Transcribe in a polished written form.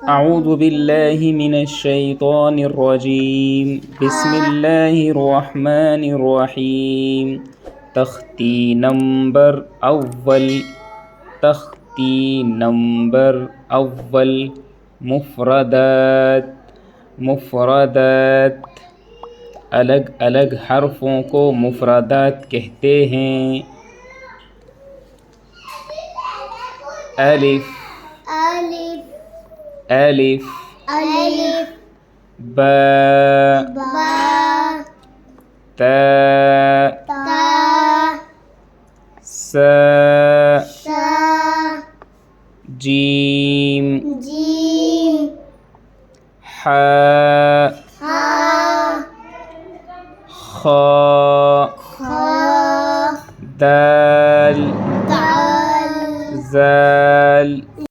أعوذ بالله من الشيطان الرجيم بسم الله الرحمن الرحيم तख्ती नंबर अव्वल तख्ती नंबर अव्वल मुफ़रदात मुफ़रदात अलग अलग हर्फ़ों को मुफ़रदात कहते हैं। अलिफ अलिफ अलिफ अलिफ बा बा ता ता सा सा जीम जीम हा हा खा